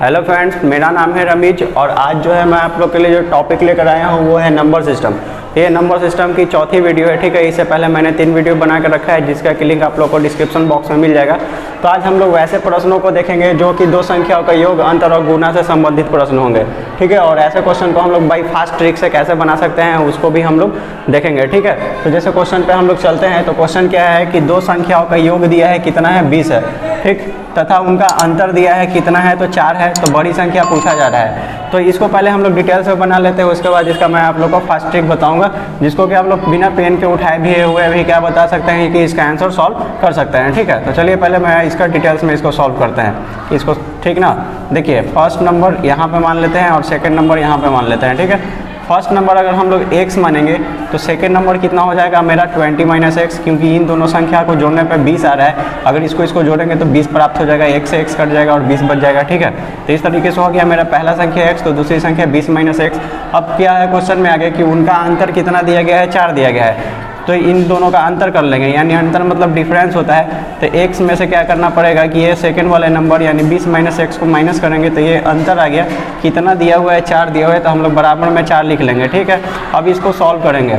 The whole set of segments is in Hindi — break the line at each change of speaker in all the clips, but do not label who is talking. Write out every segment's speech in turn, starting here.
हेलो फ्रेंड्स, मेरा नाम है रमीज और आज जो है मैं आप लोग के लिए जो टॉपिक लेकर आया हूँ वो है नंबर सिस्टम। ये नंबर सिस्टम की चौथी वीडियो है, ठीक है। इससे पहले मैंने 3 वीडियो बना कर रखा है जिसका कि लिंक आप लोग को डिस्क्रिप्शन बॉक्स में मिल जाएगा। तो आज हम लोग वैसे प्रश्नों को देखेंगे जो कि दो संख्याओं का योग, अंतर और गुणा से संबंधित प्रश्न होंगे, ठीक है। और ऐसे क्वेश्चन को हम लोग बाई फास्ट ट्रिक से कैसे बना सकते हैं उसको भी हम लोग देखेंगे, ठीक है। तो जैसे क्वेश्चन पे हम लोग चलते हैं। तो क्वेश्चन क्या है कि दो संख्याओं का योग दिया है कितना है, 20 है, ठीक, तथा उनका अंतर दिया है कितना है, तो 4 है। तो बड़ी संख्या पूछा जा रहा है। तो इसको पहले हम लोग डिटेल से बना लेते हैं, उसके बाद इसका मैं आप लोग को फास्ट ट्रिक बताऊंगा जिसको कि आप लोग बिना पेन के उठाए भी हुए भी क्या बता सकते हैं कि इसका आंसर सॉल्व कर सकते हैं, ठीक है। तो चलिए पहले मैं इसका डिटेल्स में इसको सॉल्व करते हैं इसको, ठीक ना। देखिए फर्स्ट नंबर यहाँ पे मान लेते हैं और सेकंड नंबर यहाँ पे मान लेते हैं, ठीक है। फर्स्ट नंबर अगर हम लोग x मानेंगे तो सेकंड नंबर कितना हो जाएगा मेरा 20 - x, क्योंकि इन दोनों संख्या को जोड़ने पे 20 आ रहा है। अगर इसको जोड़ेंगे तो 20 प्राप्त हो जाएगा, x से x कट जाएगा और 20 बच जाएगा, ठीक है। तो इस तरीके से हो गया मेरा पहला संख्या x, तो दूसरी संख्या 20 - x। अब क्या है क्वेश्चन में आगे कि उनका अंतर कितना दिया गया है, 4 दिया गया है। तो इन दोनों का अंतर कर लेंगे, यानी अंतर मतलब डिफरेंस होता है। तो x में से क्या करना पड़ेगा कि ये सेकंड वाले नंबर यानी 20 - x को माइनस करेंगे तो ये अंतर आ गया, कितना दिया हुआ है, 4 दिया हुआ है। तो हम लोग बराबर में 4 लिख लेंगे, ठीक है। अब इसको सॉल्व करेंगे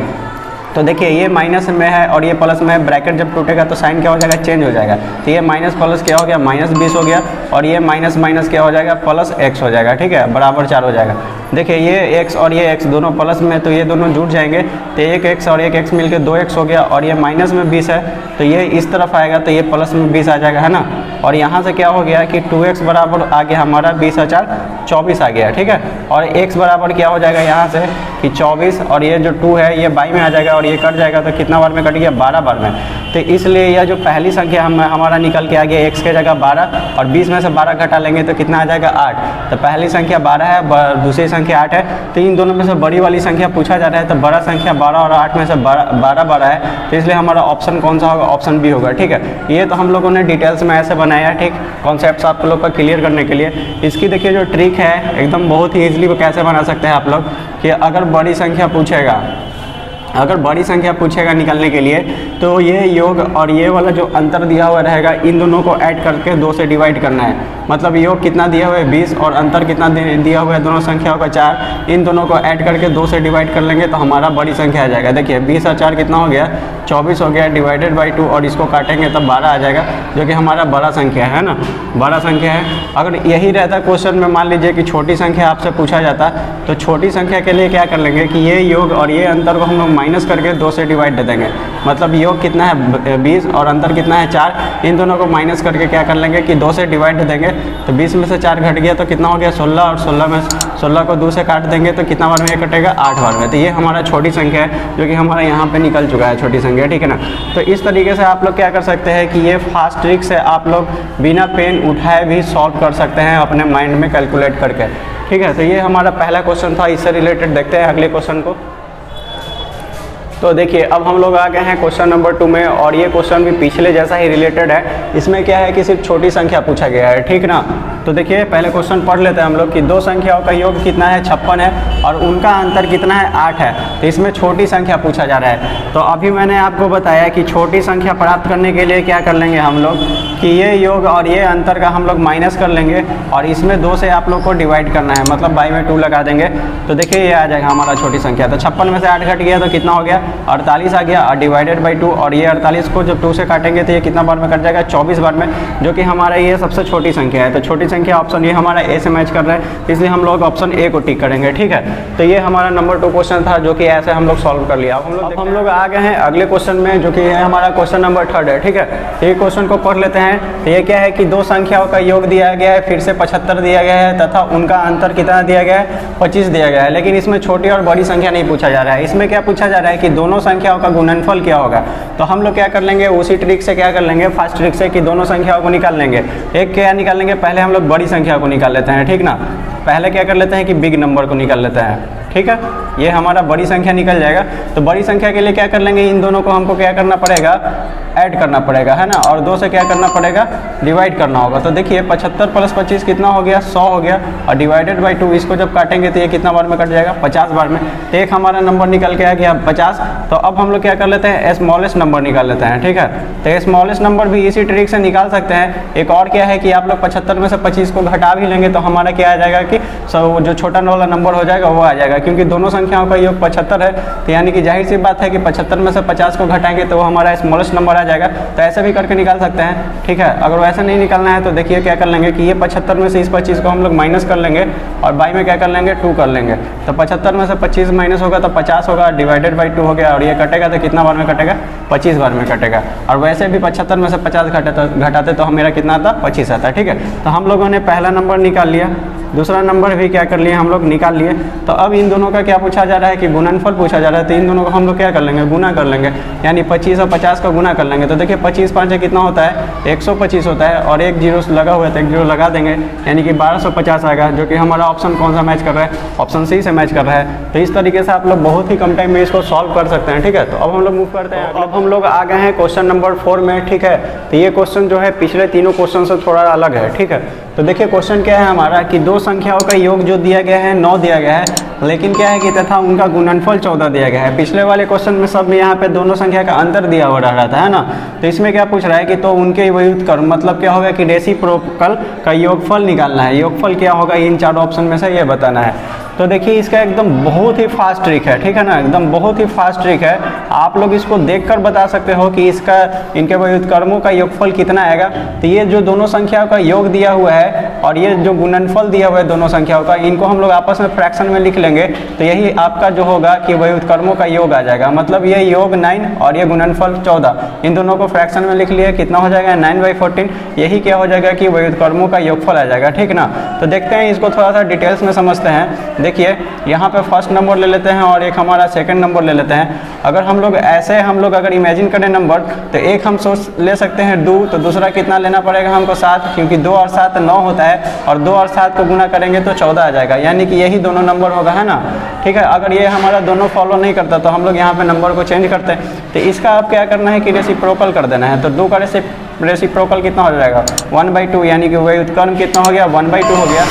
तो देखिए ये माइनस में है और ये प्लस में है, ब्रैकेट जब टूटेगा तो साइन क्या हो जाएगा, चेंज हो जाएगा। तो ये माइनस प्लस क्या हो गया, -20 हो गया और ये माइनस माइनस क्या हो जाएगा, प्लस x हो जाएगा, ठीक है, बराबर 4 हो जाएगा। देखिए ये x और ये x दोनों प्लस में, तो ये दोनों जुड़ जाएंगे। तो एक x और एक x मिलकर 2x हो गया और ये माइनस में 20 है तो ये इस तरफ आएगा तो ये प्लस में 20 आ जाएगा, है ना। और यहाँ से क्या हो गया कि 2x बराबर आ गया हमारा 20 × 4 = 24 आ गया, ठीक है। और x बराबर क्या हो जाएगा यहाँ से कि 24 और ये जो 2 है ये बाई में आ जाएगा और ये कट जाएगा। तो कितना बार में कट गया, 12 बार में। तो इसलिए यह जो पहली संख्या हमारा निकल के आ गया x के जगह 12 और 20 में से 12 घटा लेंगे तो कितना आ जाएगा, 8। तो पहली संख्या 12 है, दूसरी संख्या 8 है। तो इन दोनों में से बड़ी वाली संख्या पूछा जा रहा है। तो बड़ा संख्या 12 और 8 में से 12 है। तो इसलिए हमारा ऑप्शन कौन सा होगा, ऑप्शन बी होगा, ठीक है। ये तो हम लोगों ने डिटेल्स में ऐसे बनाया है, ठीक, कॉन्सेप्ट्स आप लोग का क्लियर करने के लिए। इसकी देखिए जो ट्रिक है एकदम बहुत ही ईजिली कैसे बना सकते हैं आप लोग कि अगर बड़ी संख्या पूछेगा निकालने के लिए तो ये योग और ये वाला जो अंतर दिया हुआ रहेगा इन दोनों को ऐड करके 2 से डिवाइड करना है। मतलब योग कितना दिया हुआ है 20 और अंतर कितना दिया हुआ है दोनों संख्याओं का 4, इन दोनों को ऐड करके 2 से डिवाइड कर लेंगे तो हमारा बड़ी संख्या आ जाएगा। देखिए 20 और 4 कितना हो गया, 24 हो गया, डिवाइडेड बाई 2 और इसको काटेंगे तब 12 आ जाएगा, जो कि हमारा बड़ा संख्या है ना, बड़ा संख्या है। अगर यही रहता क्वेश्चन में, मान लीजिए कि छोटी संख्या आपसे पूछा जाता तो छोटी संख्या के लिए क्या कर लेंगे कि ये योग और ये अंतर को हम लोग माइनस करके 2 से डिवाइड दे देंगे। मतलब योग कितना है 20 और अंतर कितना है 4, इन दोनों को माइनस करके क्या कर लेंगे कि 2 से डिवाइड दे देंगे। तो 20 में से 4 घट गया तो कितना हो गया 16 और 16 को 2 से काट देंगे तो कितना बार में ये कटेगा, 8 बार में। तो ये हमारा छोटी संख्या है जो कि हमारा यहाँ पे निकल चुका है, छोटी संख्या, ठीक है ना। तो इस तरीके से आप लोग क्या कर सकते हैं कि ये फास्ट ट्रिक से आप लोग बिना पेन उठाए भी सॉल्व कर सकते हैं अपने माइंड में कैलकुलेट करके, ठीक है। तो ये हमारा पहला क्वेश्चन था। इससे रिलेटेड देखते हैं अगले क्वेश्चन को। तो देखिए अब हम लोग आ गए हैं क्वेश्चन नंबर 2 में और ये क्वेश्चन भी पिछले जैसा ही रिलेटेड है। इसमें क्या है कि सिर्फ छोटी संख्या पूछा गया है, ठीक ना। तो देखिए पहले क्वेश्चन पढ़ लेते हैं हम लोग कि दो संख्याओं का योग कितना है, 56 है और उनका अंतर कितना है, 8 है। तो इसमें छोटी संख्या पूछा जा रहा है। तो अभी मैंने आपको बताया कि छोटी संख्या प्राप्त करने के लिए क्या कर लेंगे हम लोग कि ये योग और ये अंतर का हम लोग माइनस कर लेंगे और इसमें 2 से आप लोग को डिवाइड करना है, मतलब बाई में 2 लगा देंगे। तो देखिए ये आ जाएगा हमारा छोटी संख्या। तो 56 में से 8 घट गया तो कितना हो गया, 48 आ गया और डिवाइडेड बाई 2 और ये 48 को जब 2 से काटेंगे तो ये कितना बार में कट जाएगा, 24 बार में, जो कि हमारा ये सबसे छोटी संख्या है। तो छोटी संख्या ऑप्शन ये हमारा ए से मैच कर रहा है, इसलिए हम लोग ऑप्शन ए को टिक करेंगे, ठीक है। तो ये हमारा नंबर 2 क्वेश्चन था जो कि ऐसे हम लोग सॉल्व कर लिया। अब हम लोग आ गए हैं अगले क्वेश्चन में जो कि है हमारा क्वेश्चन नंबर 3 है, ठीक है। तो ये क्वेश्चन को पढ़ लेते हैं। तो ये क्या है कि दो संख्याओं का योग दिया गया है, फिर से 75 दिया गया है तथा उनका अंतर कितना दिया गया है, 25 दिया गया है। लेकिन इसमें छोटी और बड़ी संख्या नहीं पूछा जा रहा है। इसमें क्या पूछा जा रहा है कि दोनों संख्याओं का गुणनफल क्या होगा। तो हम लोग क्या कर लेंगे, उसी ट्रिक से क्या कर लेंगे, फास्ट ट्रिक से कि दोनों संख्याओं को निकाल लेंगे। एक क्या निकाल लेंगे, पहले हम लोग बड़ी संख्या को निकाल लेते हैं, ठीक ना। पहले क्या कर लेते हैं कि बिग नंबर को निकाल लेते हैं, ठीक है, ये हमारा बड़ी संख्या निकल जाएगा। तो बड़ी संख्या के लिए क्या कर लेंगे, इन दोनों को हमको क्या करना पड़ेगा, ऐड करना पड़ेगा, है ना, और 2 से क्या करना पड़ेगा, डिवाइड करना होगा। तो देखिए 75 + 25 कितना हो गया, 100 हो गया, और डिवाइडेड बाई 2 इसको जब काटेंगे तो ये कितना बार में कट जाएगा, 50 बार में। तो एक हमारा नंबर निकल के आ गया 50। तो अब हम लोग क्या कर लेते हैं, स्मॉलेस्ट नंबर निकाल लेते हैं, ठीक है। तो स्मॉलेस्ट नंबर भी इसी ट्रिक से निकाल सकते हैं। एक और क्या है कि आप लोग 75 में से 25 को घटा भी लेंगे तो हमारा क्या आ जाएगा कि जो छोटा वाला नंबर हो जाएगा वो आ जाएगा, क्योंकि दोनों संख्याओं का योग 75 है। तो यानी कि जाहिर सी बात है कि 75 में से 50 को घटाएंगे तो वो हमारा स्मॉलेस्ट नंबर आ जाएगा। तो ऐसे भी करके निकाल सकते हैं, ठीक है। अगर वैसे नहीं निकालना है तो देखिए क्या कर लेंगे कि ये 75 में से इस 25 को हम लोग माइनस कर लेंगे और बाई में क्या कर लेंगे, 2 कर लेंगे। तो 75 में से 25 माइनस होगा तो 50 होगा, डिवाइडेड बाई 2 हो गया, और ये कटेगा तो कितना बार में कटेगा, 25 बार में कटेगा। और वैसे भी 75 में से 50 घटाते तो मेरा कितना आता, 25 आता है, ठीक है। तो हम लोगों ने पहला नंबर निकाल लिया, दूसरा नंबर भी क्या कर लिए, हम लोग निकाल लिए। तो अब इन दोनों का क्या पूछा जा रहा है कि गुणनफल पूछा जा रहा है। तो इन दोनों को हम लोग क्या कर लेंगे, गुना कर लेंगे, यानी 25 और 50 का गुना कर लेंगे। तो देखिए 25 × 5 कितना होता है, 125 होता है, और एक जीरो लगा हुआ है तो एक जीरो लगा देंगे, यानी कि 1250 आएगा, जो कि हमारा ऑप्शन कौन सा मैच कर रहा है, ऑप्शन सी से मैच कर रहा है। तो इस तरीके से आप लोग बहुत ही कम टाइम में इसको सॉल्व कर सकते हैं, ठीक है। तो अब हम लोग मूव करते हैं, अब हम लोग आ गए हैं क्वेश्चन नंबर 4 में, ठीक है। तो ये क्वेश्चन जो है पिछले तीनों क्वेश्चन से थोड़ा अलग है, ठीक है। तो देखिए क्वेश्चन क्या है हमारा कि दो संख्याओं का योग जो दिया गया है 9 दिया गया है, लेकिन क्या है कि तथा उनका गुणनफल 14 दिया गया है। पिछले वाले क्वेश्चन में सब में यहाँ पे दोनों संख्या का अंतर दिया हुआ रहा था, है ना। तो इसमें क्या पूछ रहा है कि तो उनके व्युत्क्रम, मतलब क्या होगा कि रेसिप्रोकल का योगफल निकालना है। योगफल क्या होगा इन चारों ऑप्शन में से ये बताना है। तो देखिए इसका एकदम बहुत ही फास्ट ट्रिक है, ठीक है ना, एकदम बहुत ही फास्ट ट्रिक है। आप लोग इसको देखकर बता सकते हो कि इसका इनके व्युत्क्रमों का योगफल कितना आएगा। तो ये जो दोनों संख्याओं का योग दिया हुआ है और ये जो गुणनफल दिया हुआ है दोनों संख्याओं का, इनको हम लोग आपस में फ्रैक्शन में लिख लेंगे तो यही आपका जो होगा कि व्युत्क्रमों का योग आ जाएगा। मतलब ये योग 9 और ये गुणनफल 14, इन दोनों को फ्रैक्शन में लिख लिया, कितना हो जाएगा 9/14। यही क्या हो जाएगा कि व्युत्क्रमों का योगफल आ जाएगा, ठीक ना। तो देखते हैं इसको थोड़ा सा डिटेल्स में समझते हैं। देखिए यहाँ पे फर्स्ट नंबर ले लेते हैं और एक हमारा सेकंड नंबर ले लेते हैं। अगर हम लोग ऐसे अगर इमेजिन करें नंबर, तो एक हम सोच ले सकते हैं 2, तो दूसरा कितना लेना पड़ेगा हमको 7, क्योंकि 2 और 7 9 होता है, और 2 और 7 को गुना करेंगे तो 14 आ जाएगा, यानी कि यही दोनों नंबर होगा, है ना। ठीक है, अगर ये हमारा दोनों फॉलो नहीं करता तो हम लोग यहाँ पे नंबर को चेंज करते हैं। तो इसका आप क्या करना है कि रेसिप्रोकल कर देना है। तो 2 का रेसिप्रोकल कितना हो जाएगा 1/2, यानी कि व्युत्क्रम कितना हो गया 1/2 हो गया।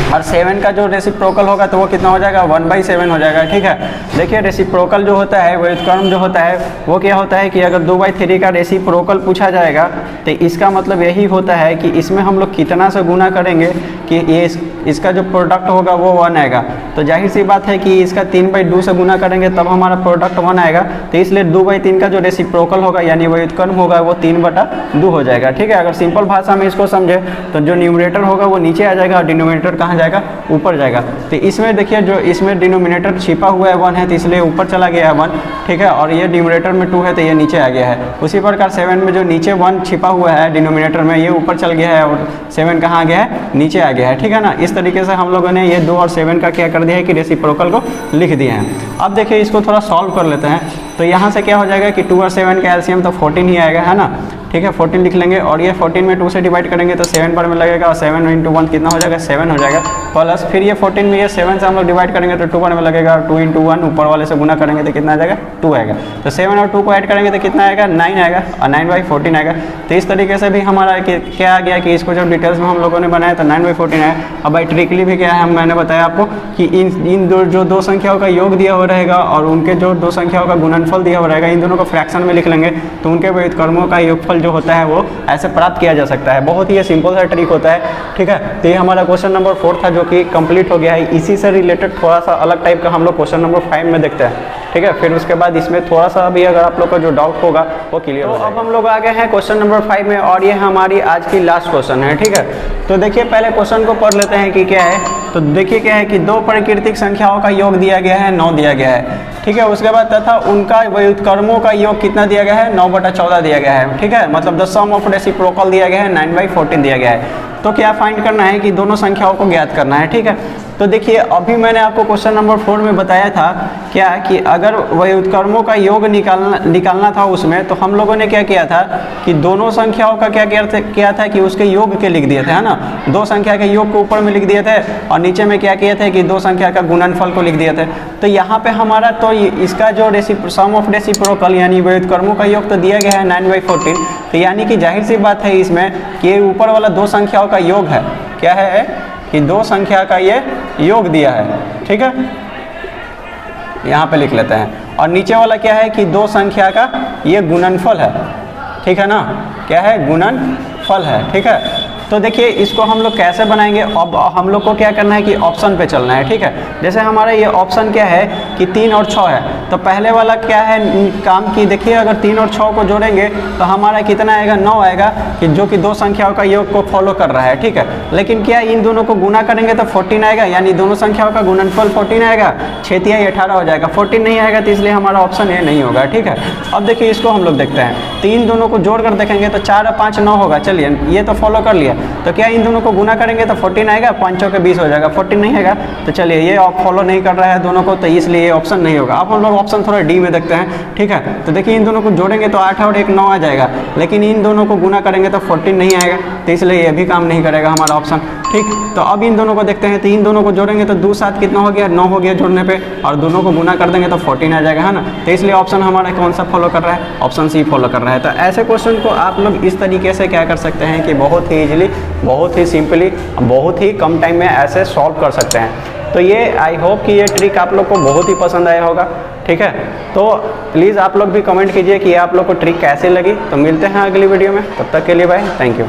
और 7 का जो रेसिप्रोकल होगा तो वो कितना हो जाएगा 1/7 हो जाएगा, ठीक है। देखिए रेसिप्रोकल जो होता है, व्युत्क्रम जो होता है, वो क्या होता है कि अगर 2/3 का रेसिप्रोकल पूछा जाएगा तो इसका मतलब यही होता है कि इसमें हम लोग कितना से गुना करेंगे कि ये इसका जो प्रोडक्ट होगा वो 1 आएगा। तो जाहिर सी बात है कि इसका 3/2 से गुना करेंगे तब हमारा प्रोडक्ट 1 आएगा। तो इसलिए 2/3 का जो रेसिप्रोकल होगा यानी व्युत्क्रम होगा वो 3/2 हो जाएगा, ठीक है। अगर सिंपल भाषा में इसको समझे तो जो न्यूमरेटर होगा वो नीचे आ जाएगा और डिनोमिनेटर कहाँ जाएगा, ऊपर जाएगा। तो इसमें देखिए जो इसमें डिनोमिनेटर छिपा हुआ है 1 है, तो इसलिए ऊपर चला गया है 1, ठीक है। और ये न्यूमरेटर में 2 है तो ये नीचे आ गया है। उसी प्रकार 7 में जो नीचे 1 छिपा हुआ है डिनोमिनेटर में, ये ऊपर चल गया है और 7 कहाँ गया है, नीचे आ गया है, ठीक है ना। इस तरीके से हम लोगों ने ये 2 और 7 का क्या कर दिया है कि रेसिप्रोकल को लिख दिए हैं। अब देखिए इसको थोड़ा सॉल्व कर लेते हैं। तो यहाँ से क्या हो जाएगा कि 2 और 7 का एलसीएम तो 14 ही आएगा, है ना, ठीक है। 14 लिख लेंगे और ये 14 में 2 से डिवाइड करेंगे तो 7 बार में लगेगा और 7 × 1 कितना हो जाएगा 7 हो जाएगा। प्लस फिर ये 14 में ये 7 से हम लोग डिवाइड करेंगे तो 2 बार में लगेगा, 2 × 1 ऊपर वाले से गुना करेंगे तो कितना आ जाएगा 2 आएगा। तो 7 और 2 को ऐड करेंगे तो कितना आएगा 9 आएगा और 9/14 आएगा। तो इस तरीके से भी हमारा क्या आ गया कि इसको जब डिटेल्स में हम लोगों ने बनाया तो 9/14 आया। अब भाई ट्रिकली भी क्या है, मैंने बताया आपको कि इन दो संख्याओं का योग दिया हुआ रहेगा और उनके जो 2 संख्याओं का गुणनफल दिया हुआ रहेगा, इन दोनों को फ्रैक्शन में लिख लेंगे तो उनके व्युत्क्रमों का योगफल जो होता है वो ऐसे प्राप्त किया जा सकता है। बहुत ही ये सिंपल सा ट्रिक होता है, ठीक है। तो ये हमारा क्वेश्चन नंबर 4 था जो कि कंप्लीट हो गया है। इसी से रिलेटेड थोड़ा सा अलग टाइप का हम लोग क्वेश्चन नंबर 5 में देखते हैं, ठीक है। फिर उसके बाद इसमें थोड़ा सा भी अगर आप लोग का जो डाउट होगा वो क्लियर हो जाएगा। अब हम लोग आ गए हैं क्वेश्चन नंबर 5 में और ये हमारी आज की लास्ट क्वेश्चन है, ठीक है। तो देखिए पहले क्वेश्चन को पढ़ लेते हैं कि क्या है। तो देखिए क्या है कि 2 प्राकृतिक संख्याओं का योग दिया गया है 9 दिया गया है, ठीक है। उसके बाद तथा उनका व्युत्क्रमों का योग कितना दिया गया है 9/14 दिया गया है, ठीक है। मतलब द सम ऑफ रेसिप्रोकल दिया गया है 9/14 दिया गया है। तो क्या फाइंड करना है कि दोनों संख्याओं को ज्ञात करना है, ठीक है। तो देखिए अभी मैंने आपको क्वेश्चन नंबर 4 में बताया था क्या कि अगर व्युत्क्रमों का योग निकालना था उसमें, तो हम लोगों ने क्या किया था कि दोनों संख्याओं का क्या किया था कि उसके योग के लिख दिए थे, है ना। दो संख्या के योग को ऊपर में लिख दिए थे और नीचे में क्या किए थे कि दो संख्या का गुणनफल को लिख दिए थे। तो यहाँ पे हमारा तो इसका जो सम ऑफ रेसिप्रोकल यानी व्युत्क्रमों का योग तो दिया गया है 9/14, तो यानी कि जाहिर सी बात है इसमें कि ऊपर वाला दो संख्याओं का योग है, क्या है कि दो संख्या का ये योग दिया है, ठीक है, यहाँ पे लिख लेते हैं। और नीचे वाला क्या है कि दो संख्या का ये गुणनफल है, ठीक है ना, क्या है गुणनफल है, ठीक है। तो देखिए इसको हम लोग कैसे बनाएंगे, अब हम लोग को क्या करना है कि ऑप्शन पे चलना है, ठीक है। जैसे हमारा ये ऑप्शन क्या है कि 3 और 6 है, तो पहले वाला क्या है काम की देखिए, अगर 3 और 6 को जोड़ेंगे तो हमारा कितना आएगा 9 आएगा, कि जो कि दो संख्याओं का योग को फॉलो कर रहा है, ठीक है। लेकिन क्या इन दोनों को गुना करेंगे तो 14 आएगा, यानी दोनों संख्याओं का गुणनफल 14 आएगा, 6 तिहाई 18 हो जाएगा, 14 नहीं आएगा, तो इसलिए हमारा ऑप्शन ए नहीं होगा, ठीक है। अब देखिए इसको हम लोग देखते हैं, 3 दोनों को जोड़ कर देखेंगे तो 4 और 5 9 होगा, चलिए ये तो फॉलो कर लिया। तो क्या इन दोनों को गुना करेंगे तो 14 आएगा, 5 के 20 हो जाएगा, 14 नहीं आएगा, तो चलिए ये फॉलो नहीं कर रहा है दोनों को, तो इसलिए ये ऑप्शन नहीं होगा। अब हम लोग ऑप्शन थोड़ा डी में देखते हैं, ठीक है। तो देखिए इन दोनों को जोड़ेंगे तो 8 और 1 9 आ जाएगा, लेकिन इन दोनों को गुना करेंगे तो 14 नहीं आएगा, तो इसलिए ये भी काम नहीं करेगा हमारा ऑप्शन, ठीक। तो अब इन दोनों को देखते हैं, तो इन दोनों को जोड़ेंगे तो 2 7 कितना हो गया 9 हो गया जोड़ने पे, और दोनों को गुना कर देंगे तो 14 आ जाएगा, है ना। तो इसलिए ऑप्शन हमारा कौन सा फॉलो कर रहा है, ऑप्शन सी फॉलो कर रहा है। तो ऐसे क्वेश्चन को आप लोग इस तरीके से क्या कर सकते हैं कि बहुत ही ईजिली, बहुत ही सिंपली, बहुत ही कम टाइम में ऐसे सॉल्व कर सकते हैं। तो ये आई होप कि ये ट्रिक आप लोग को बहुत ही पसंद आया होगा, ठीक है। तो प्लीज़ आप लोग भी कमेंट कीजिए कि आप लोग को ट्रिक कैसी लगी। तो मिलते हैं अगली वीडियो में, तब तक के लिए बाय, थैंक यू।